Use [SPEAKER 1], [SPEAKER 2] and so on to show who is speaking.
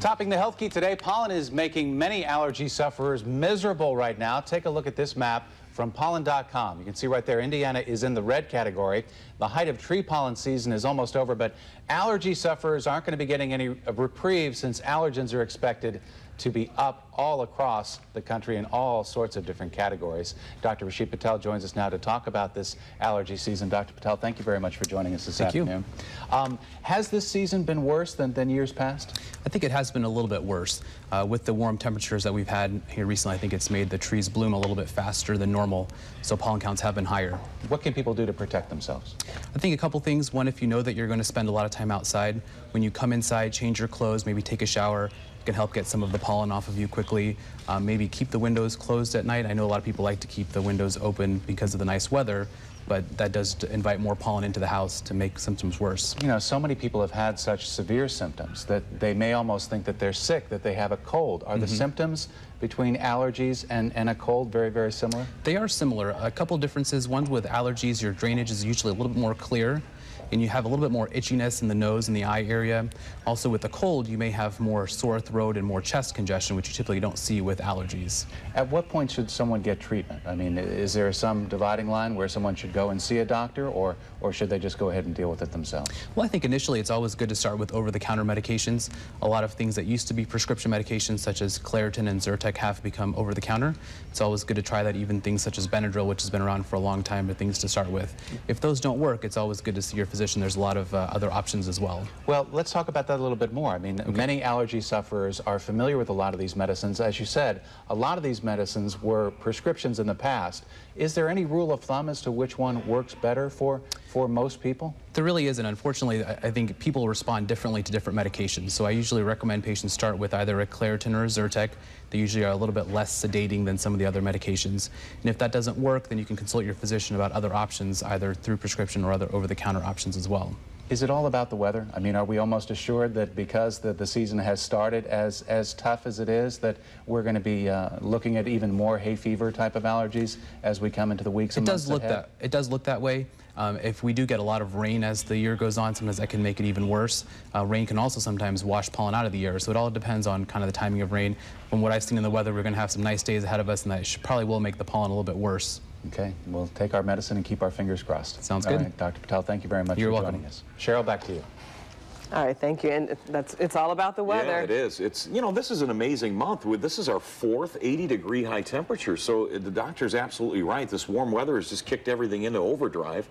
[SPEAKER 1] Topping the health key today, pollen is making many allergy sufferers miserable right now. Take a look at this map from pollen.com. You can see right there, Indiana is in the red category. The height of tree pollen season is almost over, but allergy sufferers aren't going to be getting any reprieve since allergens are expected to be up all across the country in all sorts of different categories. Dr. Risheet Patel joins us now to talk about this allergy season. Dr. Patel, thank you very much for joining us this afternoon. Has this season been worse than years past?
[SPEAKER 2] I think it has been a little bit worse. With the warm temperatures that we've had here recently, I think it's made the trees bloom a little bit faster than normal, so pollen counts have been higher.
[SPEAKER 1] What can people do to protect themselves?
[SPEAKER 2] I think a couple things. One, if you know that you're going to spend a lot of time outside, when you come inside, change your clothes, maybe take a shower. It can help get some of the pollen off of you quickly. Maybe keep the windows closed at night. I know a lot of people like to keep the windows open because of the nice weather, but that does invite more pollen into the house to make symptoms worse.
[SPEAKER 1] You know, so many people have had such severe symptoms that they may almost think that they're sick, that they have a cold. Are the symptoms between allergies and a cold very, very similar?
[SPEAKER 2] They are similar. A couple differences. One, with allergies, your drainage is usually a little bit more clear, and you have a little bit more itchiness in the nose and the eye area. Also, with the cold, you may have more sore throat and more chest congestion, which you typically don't see with allergies.
[SPEAKER 1] At what point should someone get treatment? I mean, is there some dividing line where someone should go and see a doctor, or should they just go ahead and deal with it themselves?
[SPEAKER 2] Well, I think initially it's always good to start with over-the-counter medications. A lot of things that used to be prescription medications, such as Claritin and Zyrtec, have become over-the-counter. It's always good to try that, even things such as Benadryl, which has been around for a long time, are things to start with. If those don't work, it's always good to see your physician. There's a lot of other options as well.
[SPEAKER 1] Well, let's talk about that a little bit more. I mean, many allergy sufferers are familiar with a lot of these medicines. As you said, a lot of these medicines were prescriptions in the past. Is there any rule of thumb as to which one works better for most people?
[SPEAKER 2] There really isn't. Unfortunately, I think people respond differently to different medications. So I usually recommend patients start with either a Claritin or a Zyrtec. They usually are a little bit less sedating than some of the other medications. And if that doesn't work, then you can consult your physician about other options, either through prescription or other over-the-counter options as well.
[SPEAKER 1] Is it all about the weather? I mean, are we almost assured that because the season has started as tough as it is, that we're going to be looking at even more hay fever type of allergies as we come into the weeks and months ahead?
[SPEAKER 2] It does look that way. If we do get a lot of rain as the year goes on, sometimes that can make it even worse. Rain can also sometimes wash pollen out of the air, so it all depends on kind of the timing of rain. From what I've seen in the weather, we're going to have some nice days ahead of us, and that probably will make the pollen a little bit worse.
[SPEAKER 1] Okay, we'll take our medicine and keep our fingers crossed.
[SPEAKER 2] Sounds good.
[SPEAKER 1] All right, Dr. Patel, thank you very much for joining us. Cheryl, back to you.
[SPEAKER 3] All right, thank you. And it's all about the weather.
[SPEAKER 4] Yeah, it is. It's, you know, this is an amazing month. This is our fourth 80-degree high temperature. So the doctor's absolutely right. This warm weather has just kicked everything into overdrive.